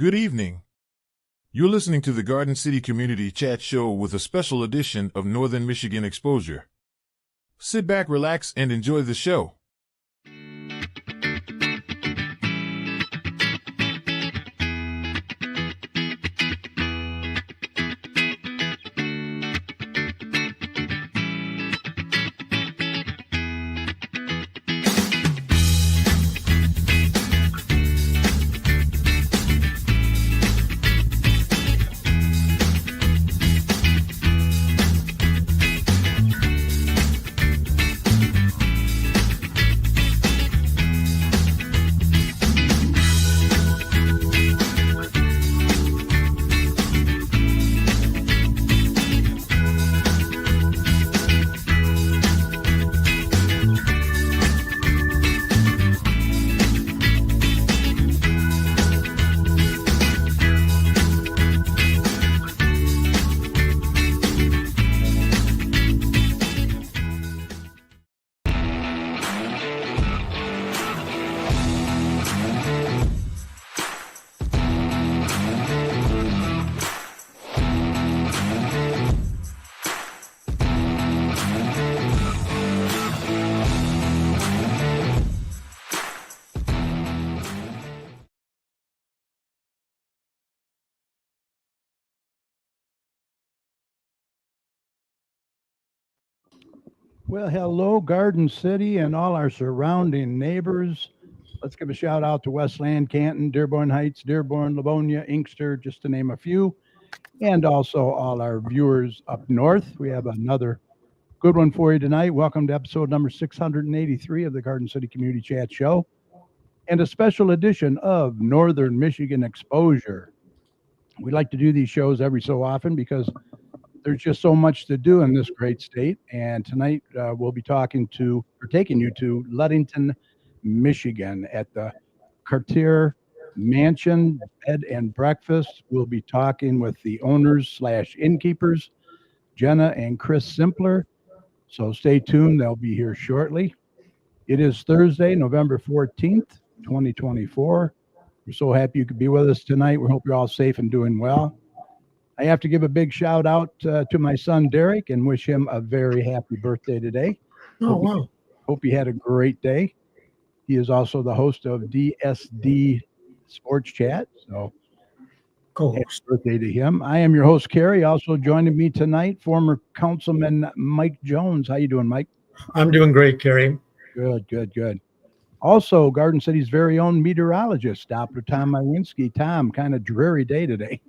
Good evening. You're listening to the Garden City Community Chat Show with a special edition of Northern Michigan Exposure. Sit back, relax, and enjoy the show. Well, hello, Garden City and all our surrounding neighbors. Let's give a shout out to Westland, Canton, Dearborn Heights, Dearborn, Livonia, Inkster, just to name a few, and also all our viewers up north. We have another good one for you tonight. Welcome to episode number 683 of the Garden City Community Chat Show and a special edition of Northern Michigan Exposure. We like to do these shows every so often because there's just so much to do in this great state. And tonight we'll be taking you to Ludington, Michigan at the Cartier Mansion Bed and Breakfast. We'll be talking with the owners / innkeepers, Jenna and Chris Simpler. So stay tuned. They'll be here shortly. It is Thursday, November 14th, 2024. We're so happy you could be with us tonight. We hope you're all safe and doing well. I have to give a big shout out to my son, Derek, and wish him a very happy birthday today. Wow. Hope he had a great day. He is also the host of DSD Sports Chat. So happy birthday to him. I am your host, Kerry. Also joining me tonight, former Councilman Mike Jones. How you doing, Mike? I'm doing great, Kerry. Good. Also, Garden City's very own meteorologist, Dr. Tom Mywinski. Tom, kind of dreary day today.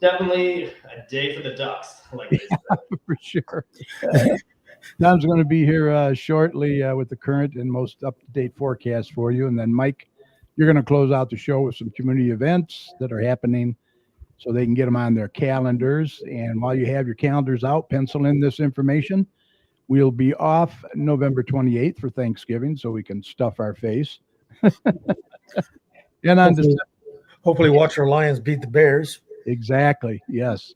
Definitely a day for the Ducks, like they said. For sure. Tom's going to be here shortly with the current and most up-to-date forecast for you. And then, Mike, you're going to close out the show with some community events that are happening so they can get them on their calendars. And while you have your calendars out, pencil in this information. We'll be off November 28th for Thanksgiving so we can stuff our face. And on hopefully watch our Lions beat the Bears. Exactly, yes.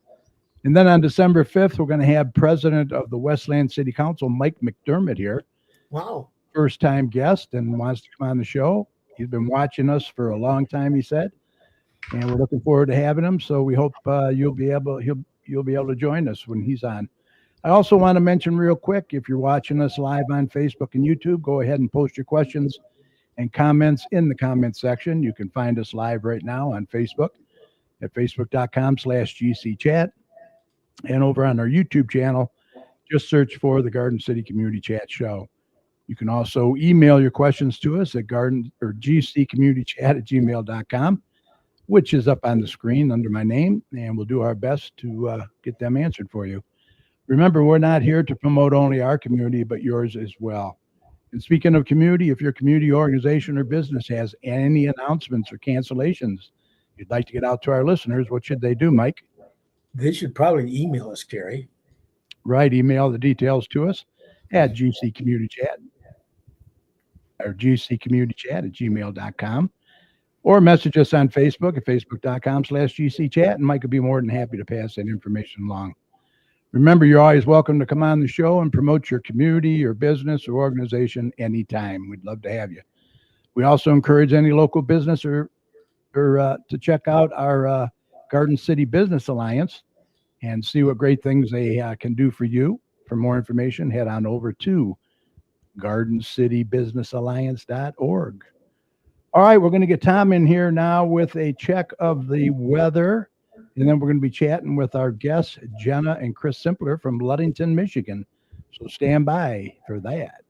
And then on December 5th, we're going to have President of the Westland City Council, Mike McDermott, here. Wow. First-time guest and wants to come on the show. He's been watching us for a long time, he said. And we're looking forward to having him. So we hope you'll be able to join us when he's on. I also want to mention real quick, if you're watching us live on Facebook and YouTube, go ahead and post your questions and comments in the comment section. You can find us live right now on Facebook at facebook.com/GCChat. And over on our YouTube channel, just search for the Garden City Community Chat Show. You can also email your questions to us at gcommunitychat@gmail.com, which is up on the screen under my name, and we'll do our best to get them answered for you. Remember, we're not here to promote only our community, but yours as well. And speaking of community, if your community organization or business has any announcements or cancellations you'd like to get out to our listeners, what should they do, Mike? They should probably email us, Kerry. Right, email the details to us at gcommunitychat or gcommunitychat@gmail.com, or message us on Facebook at facebook.com/gcchat, and Mike would be more than happy to pass that information along. Remember, you're always welcome to come on the show and promote your community, your business, or organization anytime. We'd love to have you. We also encourage any local business or or to check out our Garden City Business Alliance and see what great things they can do for you. For more information, head on over to GardenCityBusinessAlliance.org. All right, we're going to get Tom in here now with a check of the weather, and then we're going to be chatting with our guests, Jenna and Chris Simpler from Ludington, Michigan. So stand by for that.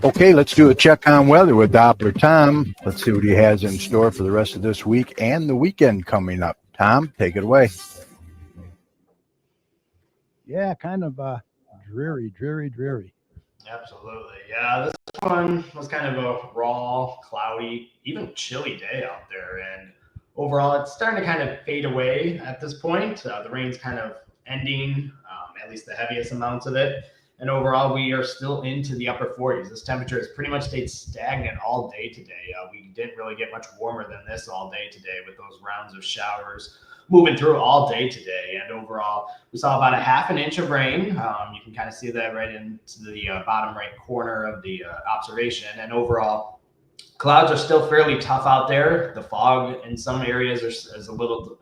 Okay, let's do a check on weather with Doppler Tom. Let's see what he has in store for the rest of this week and the weekend coming up. Tom, take it away. Yeah, kind of dreary. Absolutely. Yeah, this one was kind of a raw, cloudy, even chilly day out there. And overall, it's starting to kind of fade away at this point. The rain's kind of ending, at least the heaviest amounts of it. And overall, we are still into the upper 40s. This temperature has pretty much stayed stagnant all day today. We didn't really get much warmer than this all day today with those rounds of showers moving through all day today. And overall, we saw about a half an inch of rain. You can kind of see that right into the bottom right corner of the observation. And overall, clouds are still fairly tough out there. The fog in some areas is a little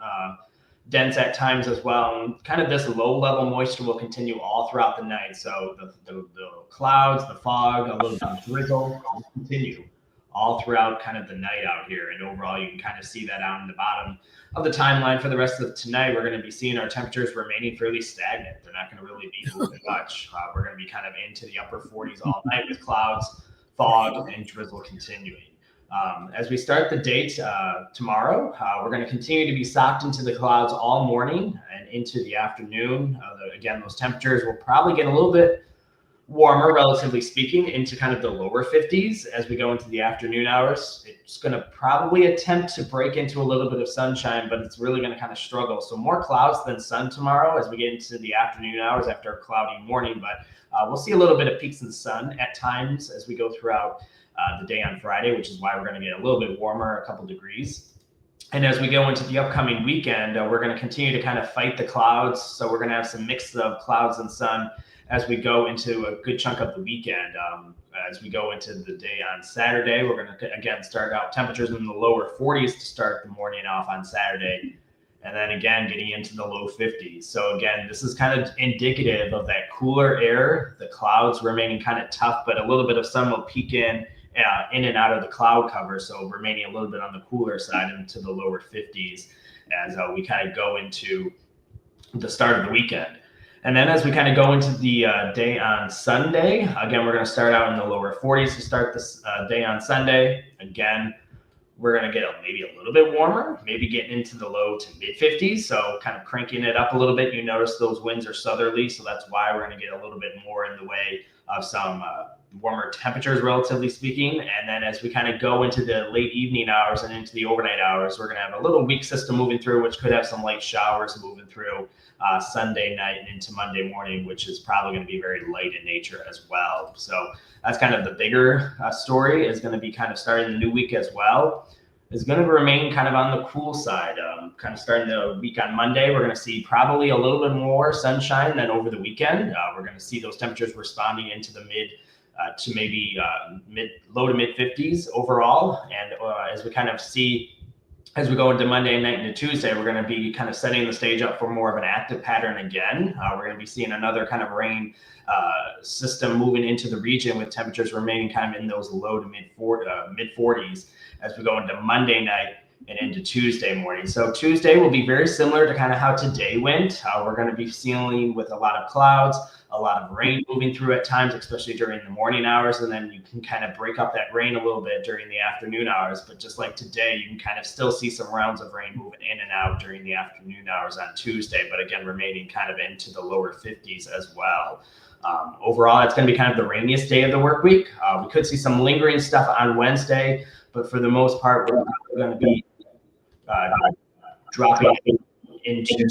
dense at times as well. And kind of this low level moisture will continue all throughout the night. So the clouds, the fog, a little bit of drizzle will continue all throughout kind of the night out here. And overall, you can kind of see that out in the bottom of the timeline for the rest of tonight. We're going to be seeing our temperatures remaining fairly stagnant. They're not going to really be moving much. We're going to be kind of into the upper 40s all night with clouds, fog, and drizzle continuing. As we start the date tomorrow, we're going to continue to be socked into the clouds all morning and into the afternoon. Again, those temperatures will probably get a little bit warmer, relatively speaking, into kind of the lower 50s as we go into the afternoon hours. It's going to probably attempt to break into a little bit of sunshine, but it's really going to kind of struggle. So more clouds than sun tomorrow as we get into the afternoon hours after a cloudy morning, but we'll see a little bit of peaks in the sun at times as we go throughout the day on Friday, which is why we're going to get a little bit warmer, a couple degrees. And as we go into the upcoming weekend, we're going to continue to kind of fight the clouds. So we're going to have some mix of clouds and sun as we go into a good chunk of the weekend. As we go into the day on Saturday, we're going to, again, start out temperatures in the lower 40s to start the morning off on Saturday. And then again, getting into the low 50s. So again, this is kind of indicative of that cooler air, the clouds remaining kind of tough, but a little bit of sun will peek in and out of the cloud cover. So remaining a little bit on the cooler side into the lower 50s as we kind of go into the start of the weekend. And then as we kind of go into the day on Sunday, again, we're going to start out in the lower 40s to start this day on Sunday. Again, we're going to get maybe a little bit warmer, maybe getting into the low to mid 50s. So kind of cranking it up a little bit. You notice those winds are southerly. So that's why we're going to get a little bit more in the way of some warmer temperatures, relatively speaking. And then as we kind of go into the late evening hours and into the overnight hours, we're going to have a little weak system moving through, which could have some light showers moving through Sunday night and into Monday morning, which is probably going to be very light in nature as well. So that's kind of the bigger story, is going to be kind of starting the new week as well. Is going to remain kind of on the cool side. Kind of starting the week on Monday, we're going to see probably a little bit more sunshine than over the weekend. We're going to see those temperatures responding into the mid to maybe low to mid 50s overall. And as we kind of see, as we go into Monday night into Tuesday, we're going to be kind of setting the stage up for more of an active pattern again. We're going to be seeing another kind of rain system moving into the region with temperatures remaining kind of in those low to mid 40s as we go into Monday night and into Tuesday morning. So Tuesday will be very similar to kind of how today went. We're going to be seeing with a lot of clouds, a lot of rain moving through at times, especially during the morning hours. And then you can kind of break up that rain a little bit during the afternoon hours. But just like today, you can kind of still see some rounds of rain moving in and out during the afternoon hours on Tuesday, but again, remaining kind of into the lower 50s as well. Overall, it's going to be kind of the rainiest day of the work week. We could see some lingering stuff on Wednesday, but for the most part, we're going to be dropping into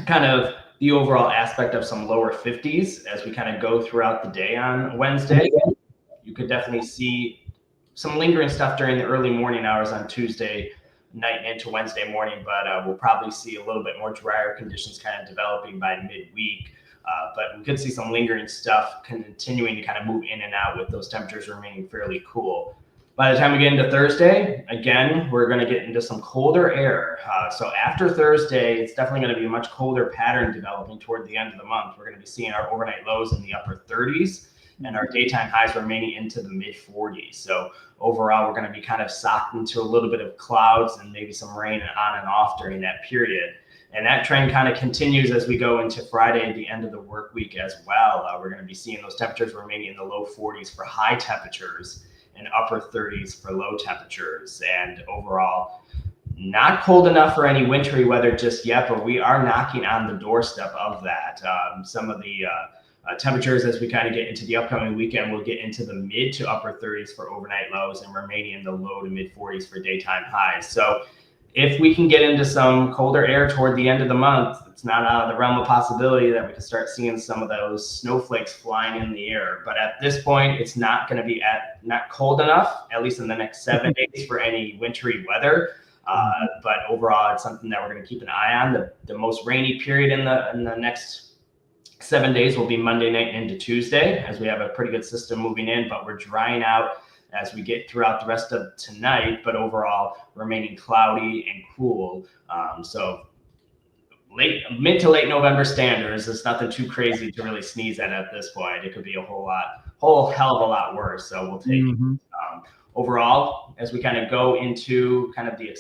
kind of the overall aspect of some lower 50s as we kind of go throughout the day on Wednesday. You could definitely see some lingering stuff during the early morning hours on Tuesday night into Wednesday morning, but we'll probably see a little bit more drier conditions kind of developing by midweek. But we could see some lingering stuff continuing to kind of move in and out with those temperatures remaining fairly cool. By the time we get into Thursday, again, we're going to get into some colder air. So after Thursday, it's definitely going to be a much colder pattern developing toward the end of the month. We're going to be seeing our overnight lows in the upper 30s and our daytime highs remaining into the mid 40s. So overall, we're going to be kind of socked into a little bit of clouds and maybe some rain on and off during that period. And that trend kind of continues as we go into Friday, the end of the work week as well. We're going to be seeing those temperatures remaining in the low 40s for high temperatures and upper 30s for low temperatures. And overall, not cold enough for any wintry weather just yet, but we are knocking on the doorstep of that. Some of the temperatures as we kind of get into the upcoming weekend, we'll get into the mid to upper 30s for overnight lows and remaining in the low to mid 40s for daytime highs. So if we can get into some colder air toward the end of the month, it's not out of the realm of possibility that we can start seeing some of those snowflakes flying in the air. But at this point, it's not going to be not cold enough, at least in the next 7 days, for any wintry weather. But overall, it's something that we're going to keep an eye on. The most rainy period in the next 7 days will be Monday night into Tuesday, as we have a pretty good system moving in, but we're drying out as we get throughout the rest of tonight, but overall remaining cloudy and cool. So mid to late November standards, it's nothing too crazy to really sneeze at this point. It could be a whole hell of a lot worse. So we'll take it. Overall, as we kind of go into kind of the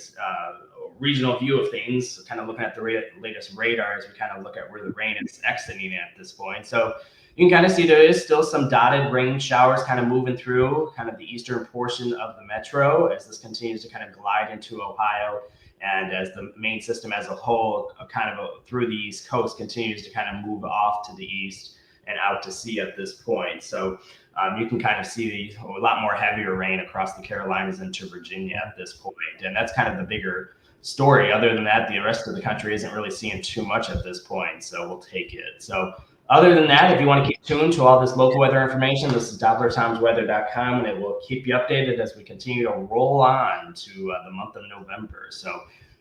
regional view of things, kind of looking at the latest radar as we kind of look at where the rain is exiting at this point. So you can kind of see there is still some dotted rain showers kind of moving through kind of the eastern portion of the metro as this continues to kind of glide into Ohio, and as the main system as a whole through the East Coast continues to kind of move off to the east and out to sea at this point. So you can kind of see a lot more heavier rain across the Carolinas into Virginia at this point. And that's kind of the bigger story. Other than that, the rest of the country isn't really seeing too much at this point. So we'll take it. So other than that, if you want to keep tuned to all this local weather information, this is DopplerTimesWeather.com, and it will keep you updated as we continue to roll on to the month of November. So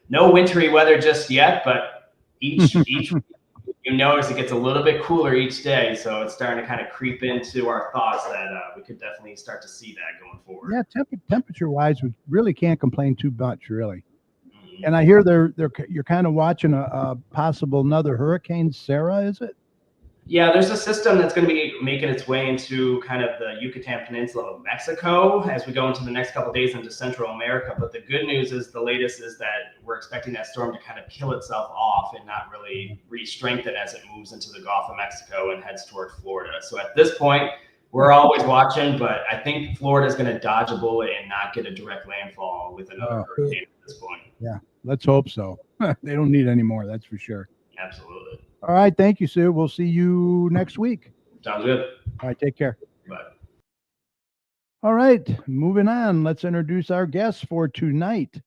no wintry weather just yet, but each you notice it gets a little bit cooler each day. So it's starting to kind of creep into our thoughts that we could definitely start to see that going forward. Yeah, temperature-wise, we really can't complain too much, really. And I hear you're kind of watching a possible another hurricane, Sarah, is it? Yeah, there's a system that's going to be making its way into kind of the Yucatan Peninsula of Mexico as we go into the next couple of days into Central America. But the good news is the latest is that we're expecting that storm to kind of kill itself off and not really re-strengthen as it moves into the Gulf of Mexico and heads toward Florida. So at this point, we're always watching, but I think Florida is going to dodge a bullet and not get a direct landfall with another hurricane at this point. Yeah, let's hope so. They don't need any more, that's for sure. Absolutely. All right. Thank you, Sue. We'll see you next week. Sounds good. All right. Take care. Bye. All right. Moving on. Let's introduce our guests for tonight.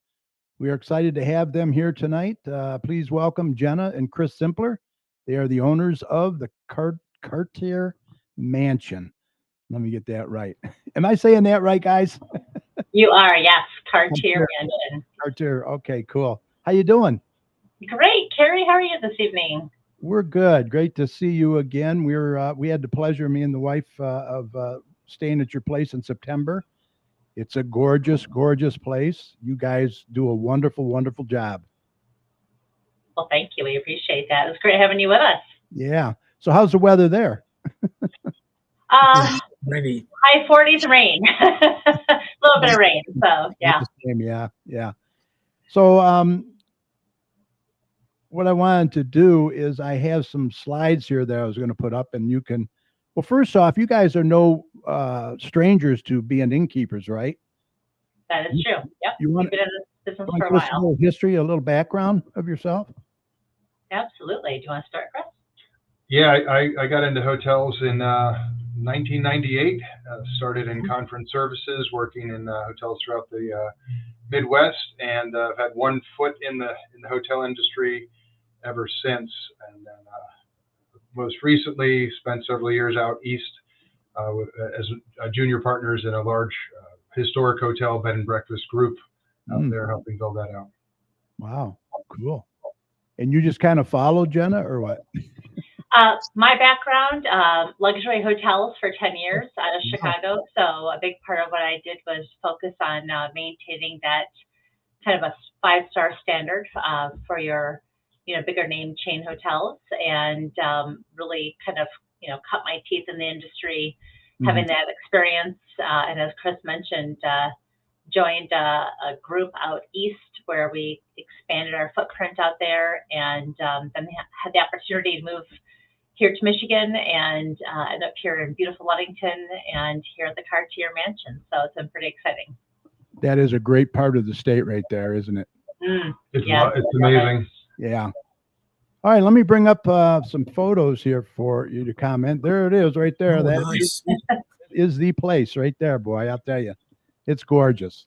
We are excited to have them here tonight. Please welcome Jenna and Chris Simpler. They are the owners of the Cartier Mansion. Let me get that right. Am I saying that right, guys? You are, yes. Cartier Mansion. Cartier. Okay, cool. How you doing? Great. Carrie, how are you this evening? We're good. Great to see you again. We had the pleasure, me and the wife, of staying at your place in September. It's a gorgeous, gorgeous place. You guys do a wonderful, wonderful job. Well, thank you. We appreciate that. It's great having you with us. Yeah. So how's the weather there? Rainy. High 40s rain. A little bit of rain. So, yeah. Yeah. So, what I wanted to do is I have some slides here that I was going to put up, and you can, well, first off, you guys are no strangers to being innkeepers, right? That is true. Yep. You want We've been in this business for a to give us a while. little history, a little background of yourself? Absolutely. Do you want to start, Chris? Yeah, I got into hotels in 1998. Started in conference services, working in hotels throughout the Midwest, and I've had one foot in the hotel industry ever since. And then most recently spent several years out east as junior partners in a large historic hotel bed and breakfast group out there, helping build that out. Wow, cool. And you just kind of followed Jenna, or what? My background, luxury hotels for 10 years out of Chicago. So a big part of what I did was focus on maintaining that kind of a 5-star standard for your, bigger name chain hotels, and really kind of, cut my teeth in the industry, having that experience. And as Chris mentioned, joined a group out east where we expanded our footprint out there, and then had the opportunity to move here to Michigan and end up here in beautiful Ludington and here at the Cartier Mansion. So it's been pretty exciting. That is a great part of the state right there, isn't it? It's amazing. Yeah. All right, let me bring up some photos here for you to comment. There it is right there. Oh, That nice. is the place right there, boy. I'll tell you. It's gorgeous.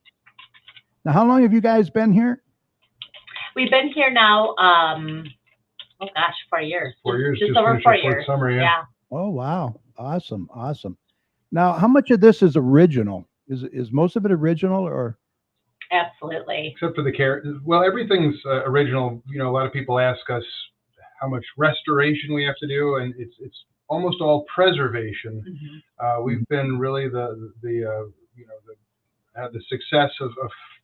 Now, how long have you guys been here? We've been here now, 4 years. 4 years. Just over finished 4 our fourth years. Summer, yeah. Oh, wow. Awesome. Awesome. Now, how much of this is original? Is most of it original or? Absolutely. Except for the care. Well, everything's original. A lot of people ask us how much restoration we have to do, and it's almost all preservation. We've been really had the success of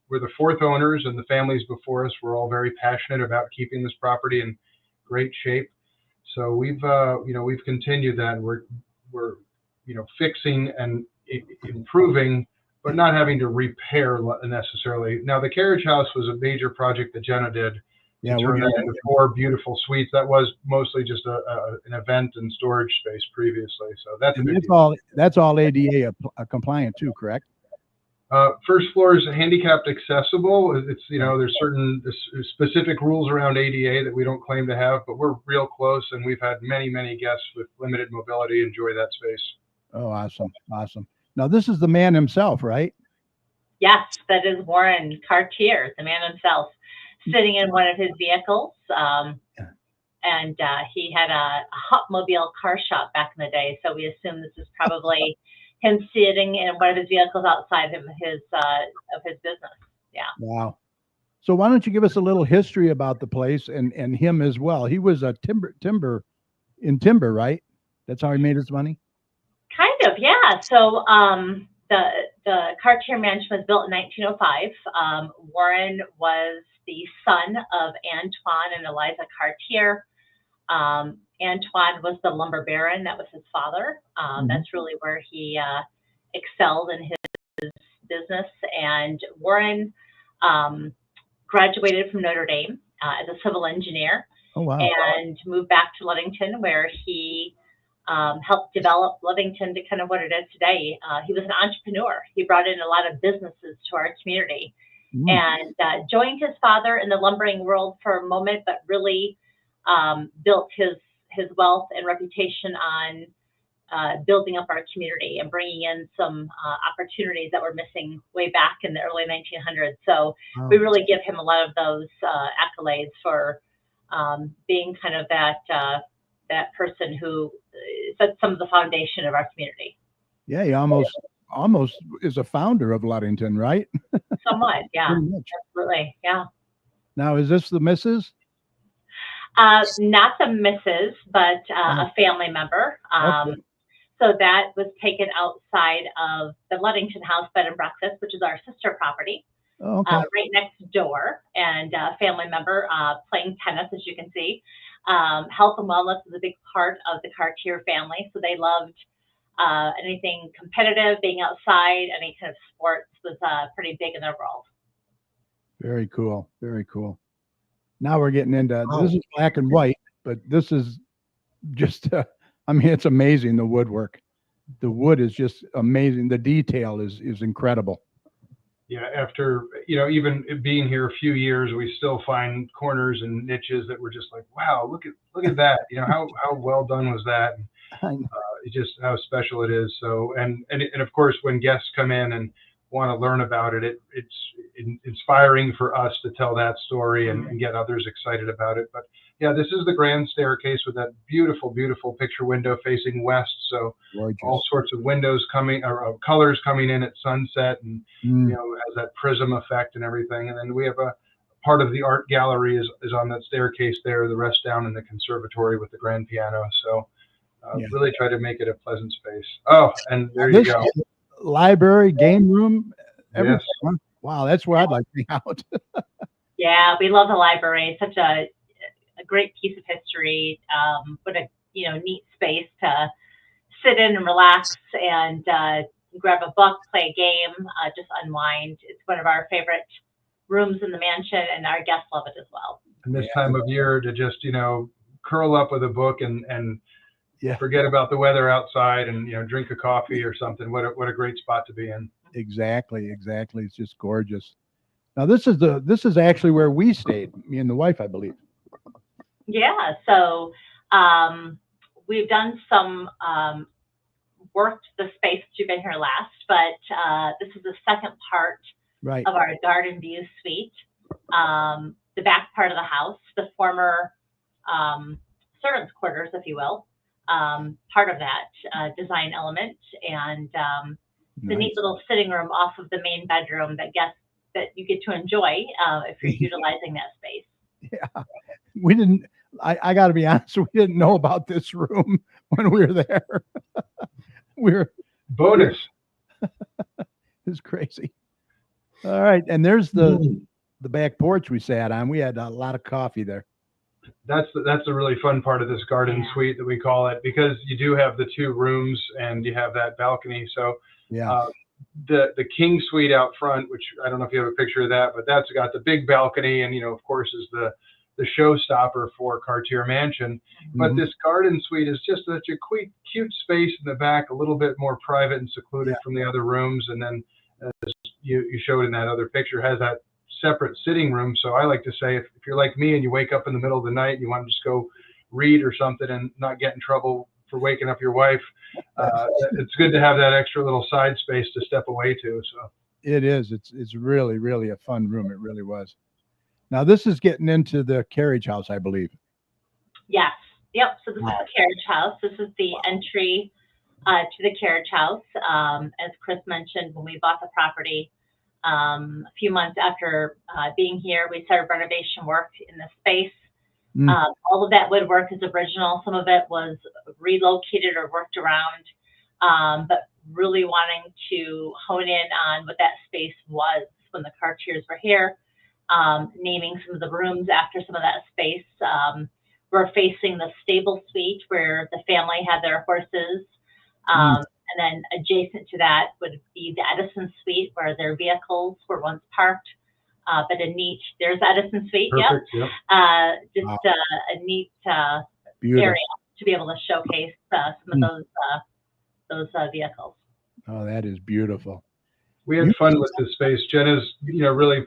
we're the fourth owners, and the families before us were all very passionate about keeping this property in great shape. So we've continued that. And we're fixing and improving, but not having to repair necessarily. Now, the carriage house was a major project that Jenna did. Yeah, to turn that into 4 beautiful suites. That was mostly just an event and storage space previously. So that's that's all ADA compliant too, correct? First floor is handicapped accessible. It's there's certain specific rules around ADA that we don't claim to have, but we're real close, and we've had many guests with limited mobility enjoy that space. Oh, awesome. Now this is the man himself, right? Yes, that is Warren Cartier, the man himself, sitting in one of his vehicles. And he had a Hotmobile car shop back in the day, so we assume this is probably him sitting in one of his vehicles outside of his business. Yeah. Wow. So why don't you give us a little history about the place and him as well? He was a timber, right? That's how he made his money? Kind of, yeah. So the Cartier Mansion was built in 1905. Warren was the son of Antoine and Eliza Cartier. Antoine was the lumber baron. That was his father. That's really where he excelled in his business. And Warren graduated from Notre Dame as a civil engineer. Oh, wow. And moved back to Ludington, where he helped develop Ludington to kind of what it is today. He was an entrepreneur. He brought in a lot of businesses to our community, and joined his father in the lumbering world for a moment, but really built his wealth and reputation on building up our community and bringing in some opportunities that were missing way back in the early 1900s. So we really give him a lot of those accolades for being kind of that person who set some of the foundation of our community. Yeah, he almost is a founder of Ludington, right? Somewhat, yeah. Absolutely, yeah. Now, is this the missus? Not the missus, but a family member. Okay. So that was taken outside of the Ludington House Bed and Breakfast, which is our sister property, right next door. And a family member playing tennis, as you can see. Health and wellness is a big part of the Cartier family. So they loved anything competitive, being outside, any kind of sports was pretty big in their world. Very cool. Very cool. Now we're getting into, this is black and white, but this is just, it's amazing, the woodwork. The wood is just amazing. The detail is incredible. Yeah, after, even being here a few years, we still find corners and niches that we're just like, wow, look at that. How well done was that? Just how special it is. So, and of course, when guests come in and want to learn about it, it's inspiring for us to tell that story and get others excited about it. But yeah, this is the grand staircase with that beautiful, beautiful picture window facing west. So gorgeous. All sorts of windows coming, or colors coming in at sunset, and has that prism effect and everything. And then we have a part of the art gallery is on that staircase there, the rest down in the conservatory with the grand piano. So Yeah. really try to make it a pleasant space. Oh, and there you This go. library, game room, everything. Yes. Huh? Wow, that's where I'd like to hang out. Yeah, we love the library. It's such a great piece of history. What a neat space to sit in and relax and grab a book, play a game, just unwind. It's one of our favorite rooms in the mansion, and our guests love it as well. And this time of year to just curl up with a book and forget about the weather outside and drink a coffee or something. What a great spot to be in. Exactly. It's just gorgeous. Now this is actually where we stayed, me and the wife, I believe. Yeah, so we've done some work to the space since you've been here last, but this is the second part of our garden view suite. The back part of the house, the former servants' quarters, if you will, part of that design element, and the neat little sitting room off of the main bedroom that you get to enjoy if you're utilizing that space. Yeah, we didn't. I got to be honest, we didn't know about this room when we were there. Bonus. It's crazy. All right, and there's the back porch we sat on. We had a lot of coffee there. That's the really fun part of this garden suite that we call it, because you do have the two rooms and you have that balcony. So the king suite out front, which I don't know if you have a picture of that, but that's got the big balcony and of course is the showstopper for Cartier Mansion. But this garden suite is just such a cute space in the back, a little bit more private and secluded from the other rooms. And then as you showed in that other picture, has that separate sitting room. So I like to say, if you're like me and you wake up in the middle of the night and you want to just go read or something and not get in trouble for waking up your wife, it's good to have that extra little side space to step away to. So it is. It's really, really a fun room. It really was. Now this is getting into the carriage house, I believe. Yes. Yep. So this is the carriage house. This is the entry to the carriage house. As Chris mentioned, when we bought the property, a few months after being here, we started renovation work in the space. All of that woodwork is original. Some of it was relocated or worked around, but really wanting to hone in on what that space was when the Cartiers were here. Naming some of the rooms after some of that space. We're facing the stable suite where the family had their horses. And then adjacent to that would be the Edison suite where their vehicles were once parked. But there's Edison suite. Perfect, yep. Just a neat area to be able to showcase some of those vehicles. Oh, that is beautiful. We had fun with this space. Jenna's, really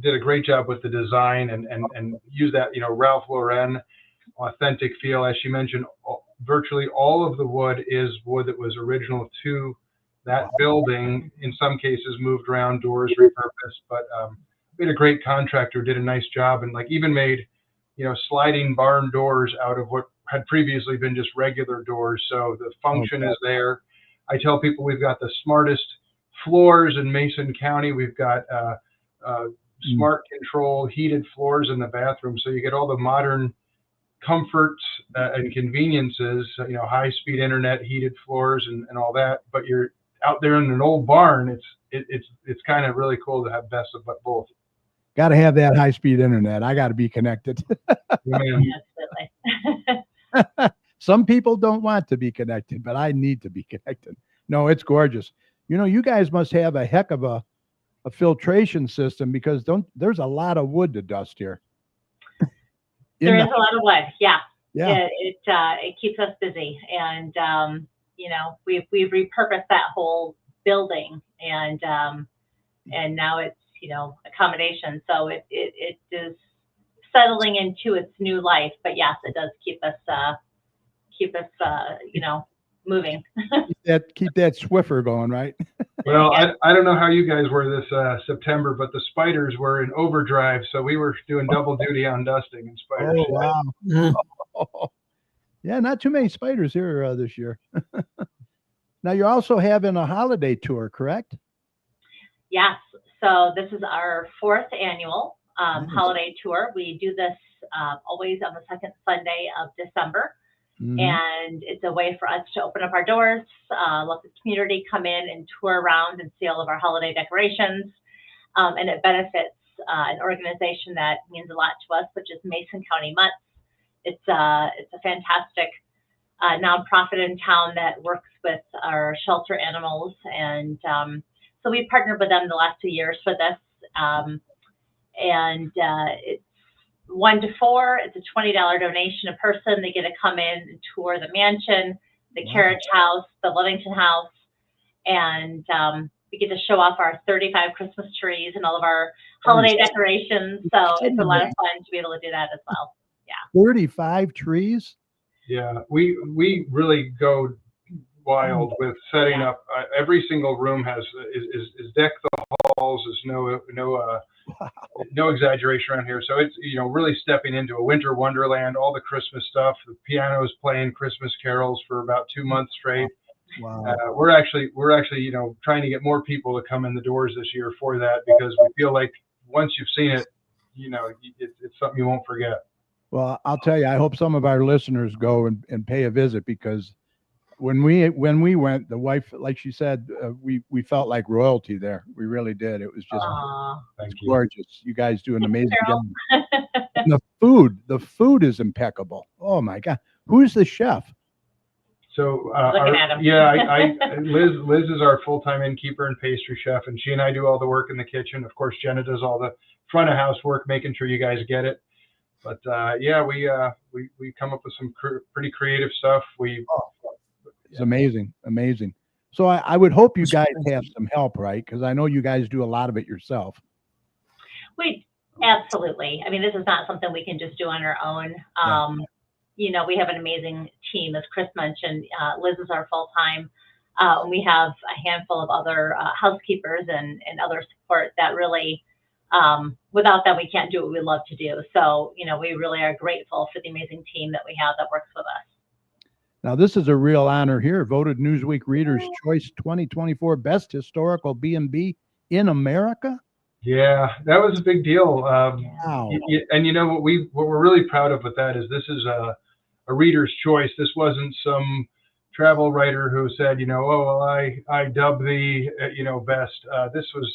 did a great job with the design and used that, Ralph Lauren authentic feel. As she mentioned, virtually all of the wood is wood that was original to that building. In some cases, moved around, doors repurposed, but we had a great contractor, did a nice job, and even made, sliding barn doors out of what had previously been just regular doors. So the function is there. I tell people we've got the smartest floors in Mason County. We've got smart control heated floors in the bathroom, so you get all the modern comforts and conveniences, high-speed internet, heated floors, and all that. But you're out there in an old barn. It's kind of really cool to have best of both. Got to have that high-speed internet. I got to be connected. Absolutely. Some people don't want to be connected, but I need to be connected. No, it's gorgeous. You guys must have a heck of a filtration system, because there's a lot of wood to dust here. There is a lot of wood. Yeah. It keeps us busy, and we've repurposed that whole building, and now it's accommodation. So it is settling into its new life. But yes, it does keep us moving. keep that Swiffer going, right? Well, I don't know how you guys were this September, but the spiders were in overdrive, so we were doing double duty on dusting and spiders. Oh, wow. Yeah, not too many spiders here this year. Now, you're also having a holiday tour, correct? Yes. So this is our 4th annual holiday tour. We do this always on the second Sunday of December. Mhm. And it's a way for us to open up our doors, let the community come in and tour around and see all of our holiday decorations. And it benefits an organization that means a lot to us, which is Mason County Mutts. It's a fantastic nonprofit in town that works with our shelter animals. And so we partnered with them the last 2 years for this. It's 1 to 4. It's a $20 donation a person. They get to come in and tour the mansion, the carriage house, the Livingston house, and we get to show off our 35 Christmas trees and all of our holiday decorations. So it's a lot of fun to be able to do that as well. Yeah. 35 trees? Yeah, we really go wild with setting up. Every single room is decked the halls. There's no exaggeration around here. So it's really stepping into a winter wonderland. All the Christmas stuff. The piano's playing Christmas carols for about 2 months straight. Wow. We're actually trying to get more people to come in the doors this year for that, because we feel like once you've seen it, it's something you won't forget. Well, I'll tell you, I hope some of our listeners go and pay a visit, because when we went, the wife, like she said, we felt like royalty there. We really did. It was just Thank you. gorgeous. You guys do an amazing job. And the food is impeccable. Oh my God. Who's the chef? So Looking at him. Liz is our full-time innkeeper and pastry chef, and she and I do all the work in the kitchen. Of course, Jenna does all the front of house work, making sure you guys get it. But we come up with some pretty creative stuff. It's amazing. So I would hope you guys have some help, right? Because I know you guys do a lot of it yourself. We absolutely. I mean, this is not something we can just do on our own. We have an amazing team, as Chris mentioned. Liz is our full-time. We have a handful of other housekeepers and other support that really, without them, we can't do what we love to do. So, we really are grateful for the amazing team that we have that works with us. Now, this is a real honor here. Voted Newsweek Reader's Choice 2024 Best Historical B&B in America. Yeah, that was a big deal. Wow. And what we're really proud of with that is this is a reader's choice. This wasn't some travel writer who said, I dub the best. This was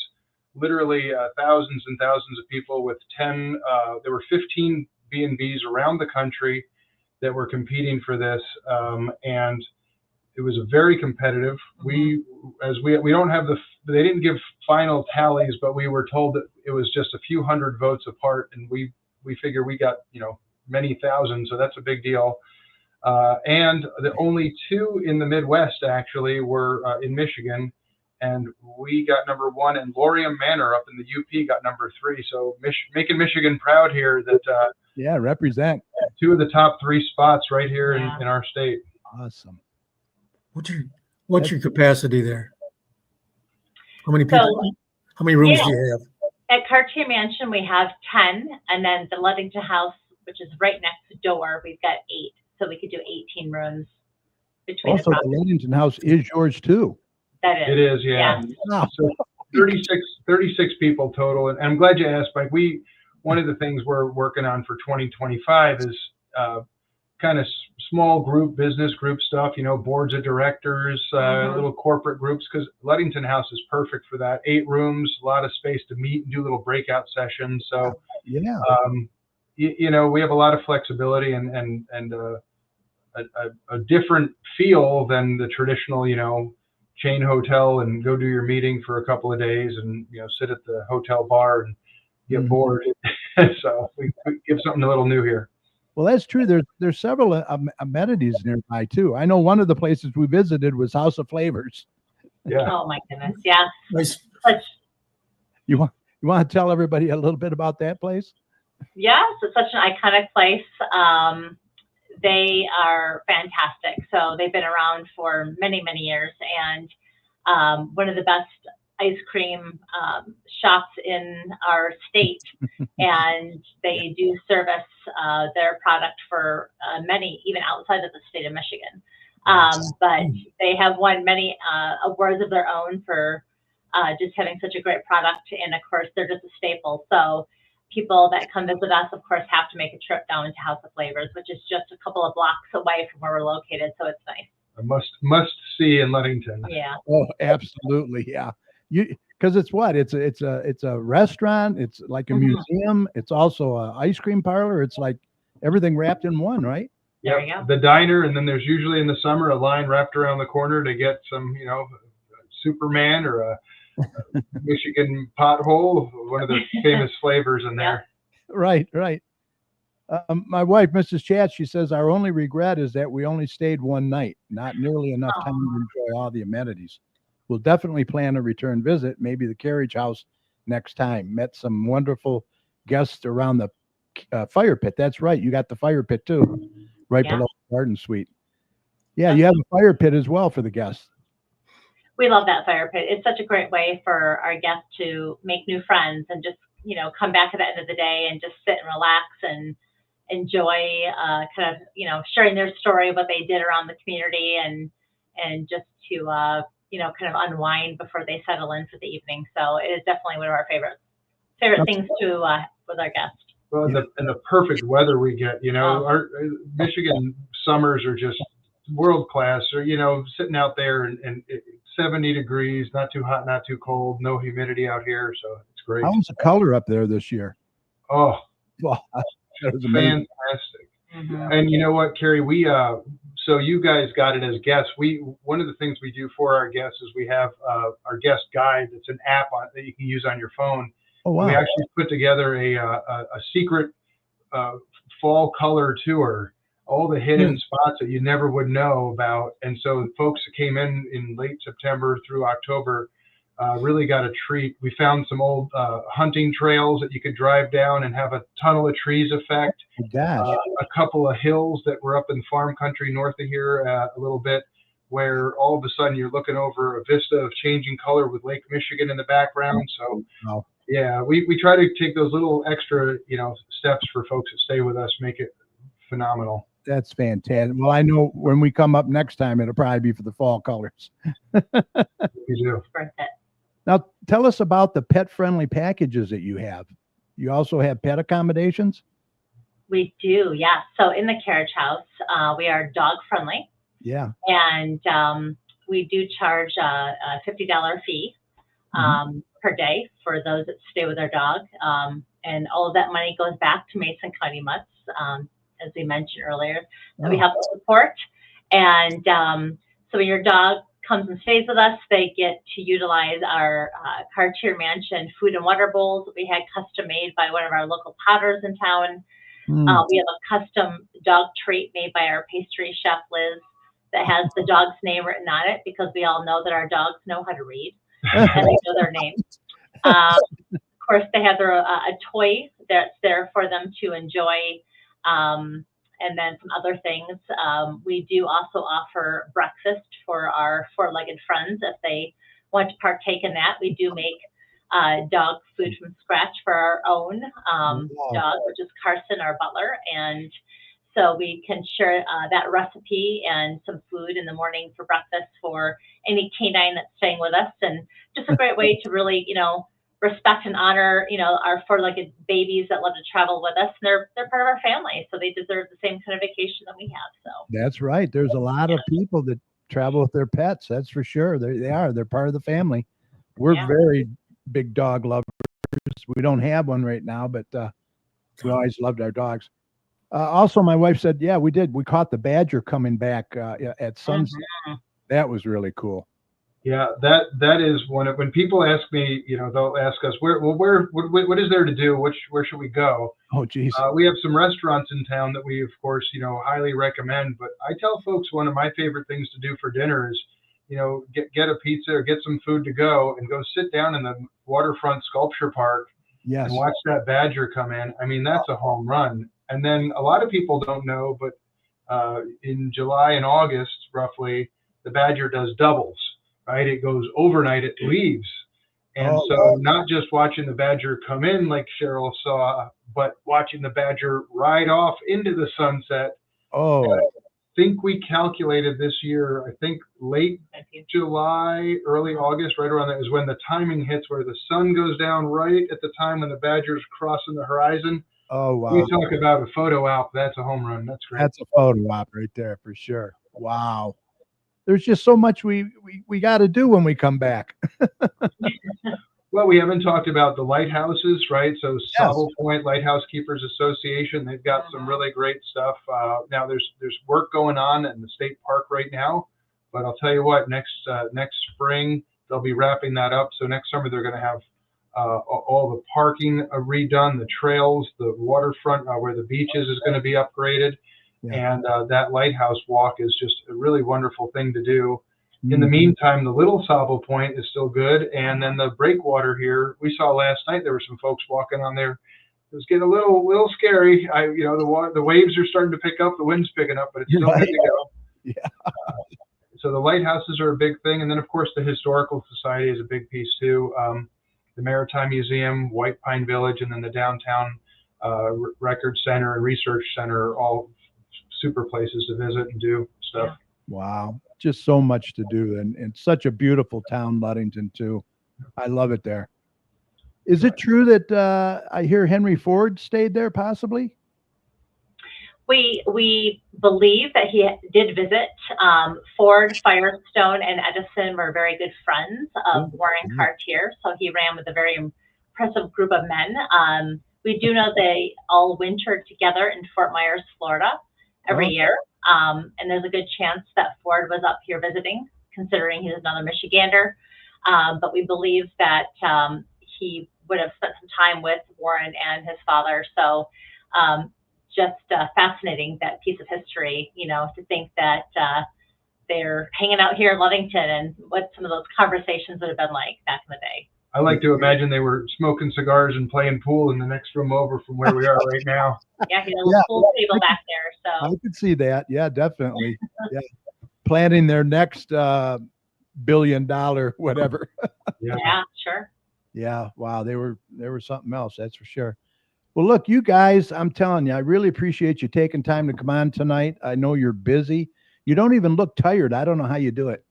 literally thousands and thousands of people with 10. There were 15 B&Bs around the country that were competing for this, and it was a very competitive. We don't have they didn't give final tallies, but we were told that it was just a few hundred votes apart, and we figure we got many thousands, so that's a big deal. And the only 2 in the Midwest actually were in Michigan, and we got number 1, and Laurium Manor up in the UP got number 3. So making Michigan proud here that represent 2 of the top 3 spots right here in our state. Awesome. What's your capacity there? How many people? How many rooms do you have? At Cartier Mansion, we have 10, and then the Livingston House, which is right next door, we've got 8. So we could do 18 rooms between. Also, the Livingston House is yours too. That is. It is, yeah. Wow. So 36 people total, and I'm glad you asked, Mike. One of the things we're working on for 2025 is kind of small business group stuff, boards of directors, little corporate groups, because Ludington House is perfect for that. 8 rooms, a lot of space to meet and do little breakout sessions. So, we have a lot of flexibility and a different feel than the traditional, chain hotel and go do your meeting for a couple of days and, sit at the hotel bar and get bored. So we give something a little new here. Well, that's true. There's several amenities nearby too. I know one of the places we visited was House of Flavors. Yeah. Oh my goodness. Yeah. Nice. You want to tell everybody a little bit about that place? Yes, it's such an iconic place. They are fantastic. So they've been around for many, many years, and one of the best ice cream shops in our state, and they do service their product for many, even outside of the state of Michigan. But they have won many awards of their own for just having such a great product, and of course they're just a staple. So people that come visit us, of course, have to make a trip down to House of Flavors, which is just a couple of blocks away from where we're located. So it's nice. A must see in Ludington. Yeah. Oh, absolutely. Yeah. Because it's what? It's a restaurant. It's like a museum. It's also a ice cream parlor. It's like everything wrapped in one, right? There you go. The diner, and then there's usually in the summer a line wrapped around the corner to get some, Superman or a Michigan pothole, one of the famous flavors in there. Right. My wife, Mrs. Chat, she says our only regret is that we only stayed one night, not nearly enough time to enjoy all the amenities. We'll definitely plan a return visit, maybe the carriage house next time. Met some wonderful guests around the fire pit. That's right. You got the fire pit too, right below the garden suite. Yeah, you have a fire pit as well for the guests. We love that fire pit. It's such a great way for our guests to make new friends and just, come back at the end of the day and just sit and relax and enjoy kind of, sharing their story of what they did around the community and just to, kind of unwind before they settle in for the evening. So it is definitely one of our favorite things to with our guests. Well, and the perfect weather we get, our Michigan summers are just world class. Or, sitting out there and 70 degrees, not too hot, not too cold, no humidity out here. So it's great. How was the color up there this year? Oh, well, that was amazing. Fantastic. And you know what, Carrie, so you guys got it as guests. One of the things we do for our guests is we have our guest guide. It's an app that you can use on your phone. Oh, wow. We actually put together a secret fall color tour, all the hidden spots that you never would know about. And so folks that came in late September through October really got a treat. We found some old hunting trails that you could drive down and have a tunnel of trees effect. Oh, gosh. A couple of hills that were up in farm country north of here a little bit, where all of a sudden you're looking over a vista of changing color with Lake Michigan in the background. So yeah, we try to take those little extra, steps for folks that stay with us, make it phenomenal. That's fantastic. Well, I know when we come up next time, it'll probably be for the fall colors. You do. Now, tell us about the pet-friendly packages that you have. You also have pet accommodations? We do, yeah. So in the carriage house, we are dog-friendly. Yeah. And we do charge a $50 fee per day for those that stay with our dog. And all of that money goes back to Mason County Mutts, as we mentioned earlier, that we help support. And so when your dog comes and stays with us, they get to utilize our Cartier Mansion food and water bowls that we had custom made by one of our local potters in town. We have a custom dog treat made by our pastry chef, Liz, that has the dog's name written on it, because we all know that our dogs know how to read and they know their name. Of course, they have a toy that's there for them to enjoy. And then some other things. We do also offer breakfast for our four-legged friends if they want to partake in that. We do make dog food from scratch for our own dog, which is Carson, our butler. And so we can share that recipe and some food in the morning for breakfast for any canine that's staying with us. And just a great way to really, respect and honor, our four-legged babies that love to travel with us. And they're part of our family, so they deserve the same kind of vacation that we have. So that's right. There's a lot of people that travel with their pets. That's for sure. They're part of the family. We're very big dog lovers. We don't have one right now, but we always loved our dogs. Also, my wife said, yeah, we did. We caught the badger coming back at sunset. That was really cool. Yeah, that is when people ask me, they'll ask us what is there to do? Where should we go? Oh, geez. We have some restaurants in town that we, of course, highly recommend. But I tell folks one of my favorite things to do for dinner is, get a pizza or get some food to go and go sit down in the waterfront sculpture park and watch that badger come in. I mean, that's a home run. And then a lot of people don't know, but in July and August, roughly, the badger does doubles. Right, it goes overnight, it leaves. And so not just watching the badger come in like Cheryl saw, but watching the badger ride off into the sunset. think we calculated this year, I think late July, early August, right around that is when the timing hits where the sun goes down right at the time when the badger's crossing the horizon. Oh, wow. You talk about a photo op, that's a home run. That's great. That's a photo op right there for sure. Wow. There's just so much we got to do when we come back. Well, we haven't talked about the lighthouses, right? So Sable Point Lighthouse Keepers Association, they've got some really great stuff. Now there's work going on in the state park right now, but I'll tell you what, next spring they'll be wrapping that up. So next summer they're going to have all the parking redone, the trails, the waterfront where the beaches is going to be upgraded. Yeah. And that lighthouse walk is just a really wonderful thing to do. In the meantime, the little Sable Point is still good. And then the breakwater here, we saw last night, there were some folks walking on there. It was getting a little scary. The waves are starting to pick up, the wind's picking up, but it's still good to go. Yeah. So the lighthouses are a big thing. And then, of course, the Historical Society is a big piece, too. The Maritime Museum, White Pine Village, and then the downtown Record Center and Research Center are all super places to visit and do stuff. Yeah. Wow. Just so much to do. And such a beautiful town, Ludington, too. I love it there. Is it true that I hear Henry Ford stayed there possibly? We believe that he did visit. Ford, Firestone, and Edison were very good friends of Warren Cartier, so he ran with a very impressive group of men. We do know they all wintered together in Fort Myers, Florida every year, and there's a good chance that Ford was up here visiting, considering he's another Michigander. But we believe that he would have spent some time with Warren and his father. So just fascinating, that piece of history, to think that they're hanging out here in Ludington and what some of those conversations would have been like back in the day. I like to imagine they were smoking cigars and playing pool in the next room over from where we are right now. Yeah, he had a little pool table back there. So I could see that. Yeah, definitely. Yeah, planning their next $1 billion whatever. Yeah, sure. Yeah, wow, they were something else, that's for sure. Well, look, you guys, I'm telling you, I really appreciate you taking time to come on tonight. I know you're busy. You don't even look tired. I don't know how you do it.